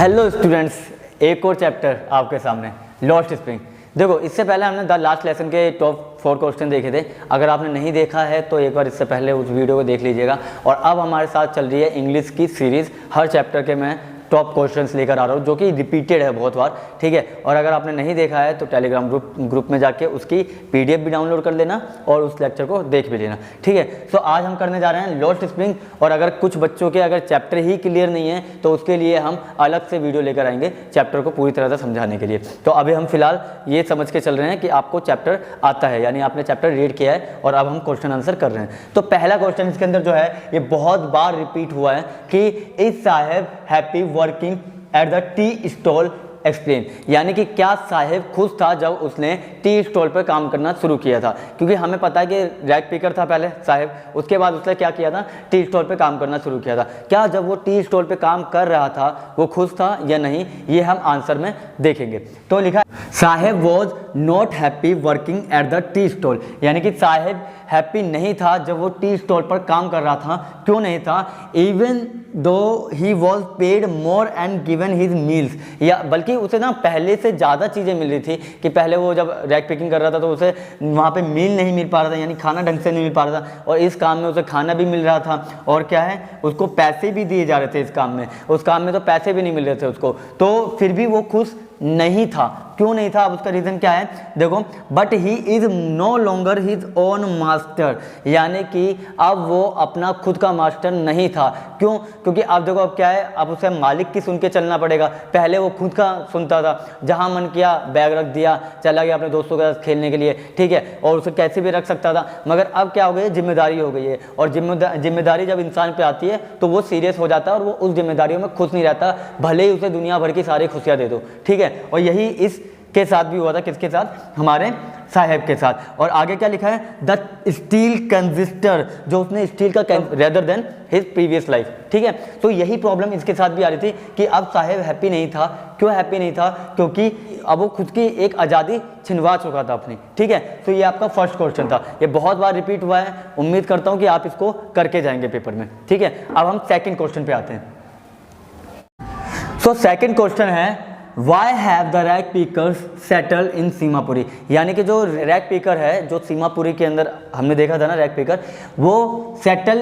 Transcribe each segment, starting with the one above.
Hello students, एक और chapter आपके सामने, लॉस्ट स्प्रिंग। देखो, इससे पहले हमने द लास्ट लेसन के टॉप 4 क्वेश्चन देखे थे। अगर आपने नहीं देखा है तो एक बार इससे पहले उस वीडियो को देख लीजिएगा। और अब हमारे साथ चल रही है इंग्लिश की सीरीज़। हर चैप्टर के मैं टॉप क्वेश्चंस लेकर आ रहा हूँ, जो कि रिपीटेड है बहुत बार, ठीक है। और अगर आपने नहीं देखा है तो टेलीग्राम ग्रुप में जाके उसकी पीडीएफ भी डाउनलोड कर लेना और उस लेक्चर को देख भी लेना, ठीक है। तो आज हम करने जा रहे हैं लॉस्ट स्प्रिंग। और अगर कुछ बच्चों के अगर चैप्टर ही क्लियर नहीं है तो उसके लिए हम अलग से वीडियो लेकर आएंगे चैप्टर को पूरी तरह से समझाने के लिए। तो अभी हम फिलहाल ये समझ के चल रहे हैं कि आपको चैप्टर आता है, यानी आपने चैप्टर रीड किया है और अब हम क्वेश्चन आंसर कर रहे हैं। तो पहला क्वेश्चन इसके अंदर जो है ये बहुत बार रिपीट हुआ है कि इज साहेब happy working at the tea stall explain, यानी कि क्या साहेब खुश था जब उसने टी स्टॉल पर काम करना शुरू किया था। क्योंकि हमें पता है कि रैक पिकर था पहले साहेब, उसके बाद उसने क्या किया था, टी स्टॉल पे काम करना शुरू किया था। क्या जब वो टी स्टॉल पे काम कर रहा था वो खुश था या नहीं, ये हम आंसर में देखेंगे। तो लिखा Saheb was not happy working at the tea stall, यानी कि साहेब हैप्पी नहीं था जब वो टी स्टॉल पर काम कर रहा था। क्यों नहीं था? Even though he was paid more and given his meals, या बल्कि उसे ना पहले से ज़्यादा चीज़ें मिल रही थी कि पहले वो जब रैक पिकिंग कर रहा था तो उसे वहाँ पे मील नहीं मिल पा रहा था, यानी खाना ढंग से नहीं मिल पा रहा था। और इस काम में उसे खाना भी मिल रहा था और क्या है, उसको पैसे भी दिए जा रहे थे इस काम में। उस काम में तो पैसे भी नहीं मिल रहे थे उसको, तो फिर भी वो खुश नहीं था। क्यों नहीं था? अब उसका रीज़न क्या है, देखो। But he is no longer his own master, यानी कि अब वो अपना खुद का मास्टर नहीं था। क्यों? क्योंकि अब देखो, अब क्या है, अब उसे मालिक की सुन के चलना पड़ेगा। पहले वो खुद का सुनता था, जहाँ मन किया बैग रख दिया, चला गया अपने दोस्तों के साथ खेलने के लिए, ठीक है, और उसे कैसे भी रख सकता था। मगर अब क्या हो गई, जिम्मेदारी हो गई है। और जिम्मेदारी जब इंसान पे आती है तो वो सीरियस हो जाता है और वो उस जिम्मेदारियों में खुश नहीं रहता, भले ही उसे दुनिया भर की सारी खुशियाँ दे दो, ठीक है। और यही इस के साथ भी हुआ था, किसके साथ? हमारे साहेब के साथ। और आगे क्या लिखा है, द स्टील कंजिस्टर, जो उसने स्टील का rather than his previous life, ठीक है। तो यही प्रॉब्लम इसके साथ भी आ रही थी कि अब साहेब हैप्पी नहीं था। क्यों हैप्पी नहीं था? क्योंकि अब वो खुद की एक आज़ादी छिनवा चुका था अपनी, ठीक है। तो ये आपका फर्स्ट क्वेश्चन था, ये बहुत बार रिपीट हुआ है। उम्मीद करता हूँ कि आप इसको करके जाएंगे पेपर में, ठीक है। अब हम सेकेंड क्वेश्चन पे आते हैं। सो सेकेंड क्वेश्चन है, Why have the rag pickers settle in Seemapuri, यानी कि जो रैक पिकर है, जो सीमापुरी के अंदर हमने देखा था ना रैक पिकर, वो सेटल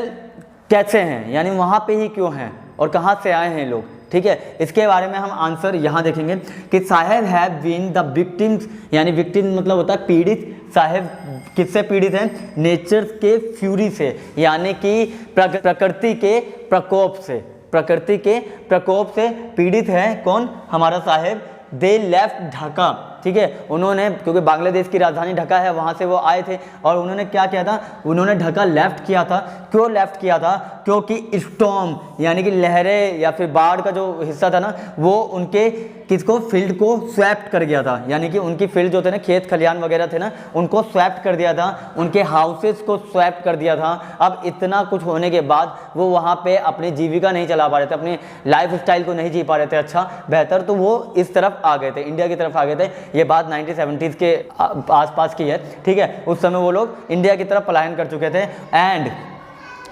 कैसे हैं, यानी वहाँ पे ही क्यों हैं और कहाँ से आए हैं लोग, ठीक है। इसके बारे में हम आंसर यहाँ देखेंगे कि साहेब हैव बीन द विक्टिम्स, यानी विक्टिम मतलब होता है पीड़ित। साहेब किससे पीड़ित हैं? नेचर के फ्यूरी से, यानी कि प्रकृति के प्रकोप से, प्रकृति के प्रकोप से पीड़ित है। कौन? हमारा साहेब। दे लेफ्ट ढाका, ठीक है। उन्होंने, क्योंकि बांग्लादेश की राजधानी ढाका है, वहाँ से वो आए थे और उन्होंने क्या किया था, उन्होंने ढाका लेफ्ट किया था। क्यों लेफ्ट किया था? क्योंकि स्टॉर्म, यानी कि लहरें या फिर बाढ़ का जो हिस्सा था ना, वो उनके किसको, फील्ड को स्वैप्ट कर गया था। यानी कि उनकी फील्ड जो थे ना, खेत खलियान वगैरह थे ना, उनको स्वैप्ट कर दिया था, उनके हाउसेस को स्वैप्ट कर दिया था। अब इतना कुछ होने के बाद वो वहाँ पे अपनी जीविका नहीं चला पा रहे थे, अपनी लाइफ स्टाइल को नहीं जी पा रहे थे अच्छा बेहतर, तो वो इस तरफ आ गए थे, इंडिया की तरफ आ गए थे। ये बात 1970s के आसपास की है, ठीक है। उस समय वो लोग इंडिया की तरफ पलायन कर चुके थे एंड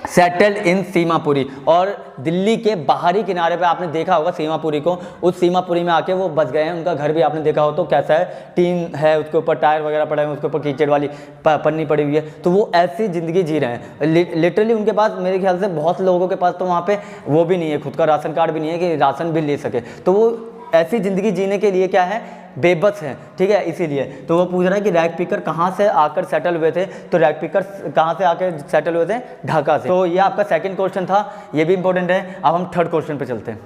सेटल इन सीमापुरी। और दिल्ली के बाहरी किनारे पे आपने देखा होगा सीमापुरी को, उस सीमापुरी में आके वो बस गए हैं। उनका घर भी आपने देखा हो तो कैसा है, टीन है, उसके ऊपर टायर वगैरह पड़े हैं, उसके ऊपर कीचड़ वाली पन्नी पड़ी हुई है। तो वो ऐसी ज़िंदगी जी रहे हैं। लिटरली उनके पास, मेरे ख्याल से बहुत लोगों के पास तो वहाँ पे वो भी नहीं है, खुद का राशन कार्ड भी नहीं है कि राशन भी ले सके। तो वो ऐसी ज़िंदगी जीने के लिए क्या है, बेबस हैं, ठीक है। इसीलिए तो वो पूछ रहा है कि रैक पिकर कहाँ से आकर सेटल हुए थे। तो रैक पिकर कहाँ से आकर सेटल हुए थे? ढाका से। तो ये आपका सेकंड क्वेश्चन था, ये भी इंपॉर्टेंट है। अब हम थर्ड क्वेश्चन पे चलते हैं।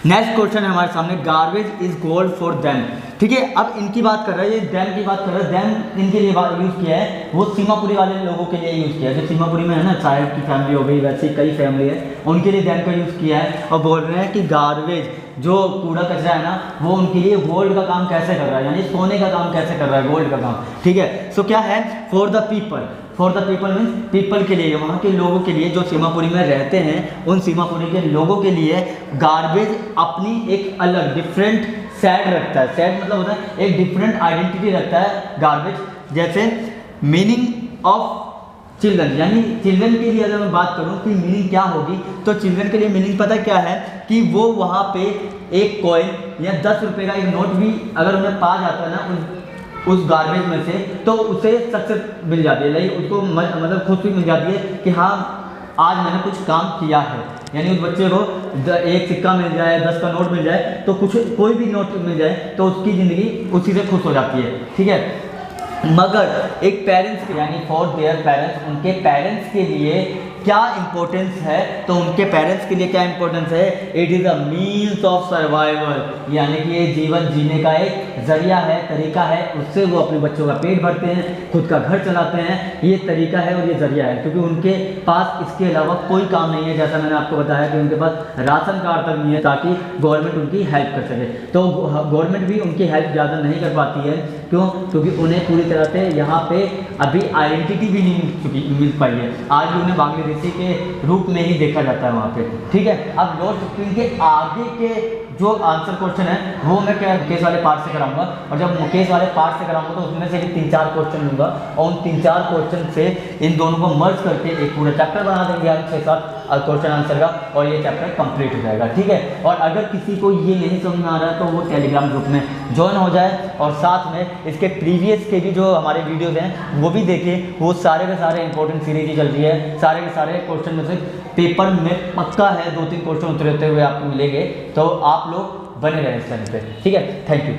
नेक्स्ट क्वेश्चन है हमारे सामने, garbage is gold for them, ठीक है। अब इनकी बात कर रहे हैं, ये डैम की बात कर रहे हैं। डैम इनके लिए यूज़ किया है, वो सीमापुरी वाले लोगों के लिए यूज़ किया है। जो सीमापुरी में है ना, साहेब की फैमिली हो गई, वैसे कई फैमिली है, उनके लिए डैम का यूज़ किया है। और बोल रहे हैं कि गार्बेज, जो कूड़ा कचरा है ना, वो उनके लिए गोल्ड का काम कैसे कर रहा है, यानी सोने का काम कैसे कर रहा है, गोल्ड का काम, ठीक है। सो क्या है, for the people, for the people means people के लिए, वहाँ के लोगों के लिए जो सीमापुरी में रहते हैं, उन सीमापुरी के लोगों के लिए गार्बेज अपनी एक अलग डिफरेंट सैड रखता है। सैड मतलब होता है एक डिफरेंट आइडेंटिटी रखता है गार्बेज। जैसे मीनिंग ऑफ चिल्ड्रन, यानी चिल्ड्रन के लिए अगर मैं बात करूं कि मीनिंग क्या होगी, तो चिल्ड्रन के लिए मीनिंग पता क्या है कि वो वहाँ पे एक कॉइन या 10 रुपये का एक नोट भी अगर उन्हें पा जाता है ना उस गार्बेज में से, तो उसे सक्सेस मिल जाती है, लाइक उसको मतलब खुशी मिल जाती है कि हाँ आज मैंने कुछ काम किया है। यानी उस बच्चे को एक सिक्का मिल जाए, 10 का नोट मिल जाए, तो कुछ कोई भी नोट मिल जाए तो उसकी ज़िंदगी उसी से खुश हो जाती है, ठीक है। मगर एक पेरेंट्स यानी फॉर देयर पेरेंट्स, उनके पेरेंट्स के लिए क्या इंपॉर्टेंस है, तो उनके पेरेंट्स के लिए क्या इंपॉर्टेंस है, it is a means of survival, यानी कि ये जीवन जीने का एक जरिया है, तरीका है, उससे वो अपने बच्चों का पेट भरते हैं, खुद का घर चलाते हैं, ये तरीका है और ये जरिया है, क्योंकि उनके पास इसके अलावा कोई काम नहीं है। जैसा मैंने आपको बताया कि उनके पास राशन कार्ड तक नहीं है ताकि गवर्नमेंट उनकी हेल्प कर सके, तो गवर्नमेंट भी उनकी हेल्प ज़्यादा नहीं कर पाती है। क्यों? क्योंकि उन्हें पूरी तरह से यहाँ पे अभी आइडेंटिटी भी नहीं मिल पाई है, आज भी उन्हें बांग्लादेशी के रूप में ही देखा जाता है वहाँ पे, ठीक है। अब लॉस्ट स्प्रिंग के आगे के जो आंसर क्वेश्चन है वो मैं केस वाले पार्ट से कराऊंगा, और जब केस वाले पार्ट से कराऊंगा तो उसमें से भी 3-4 क्वेश्चन लूँगा और उन 3-4 क्वेश्चन से इन दोनों को मर्ज करके एक पूरा चैप्टर बना देंगे हम 6-7 क्वेश्चन आंसर का, और ये चैप्टर कंप्लीट हो जाएगा, ठीक है। और अगर किसी को ये नहीं समझ में आ रहा है तो वो टेलीग्राम ग्रुप में ज्वाइन हो जाए, और साथ में इसके प्रीवियस के भी जो हमारे वीडियोज़ हैं वो भी देखिए, वो सारे के सारे इंपॉर्टेंट सीरीज ही चल रही है, सारे के सारे क्वेश्चन में से पेपर में पक्का है 2-3 क्वेश्चन उतरते हुए आपको मिलेंगे, तो आप लोग बने रहें इस चैनल पे, ठीक है। Thank you.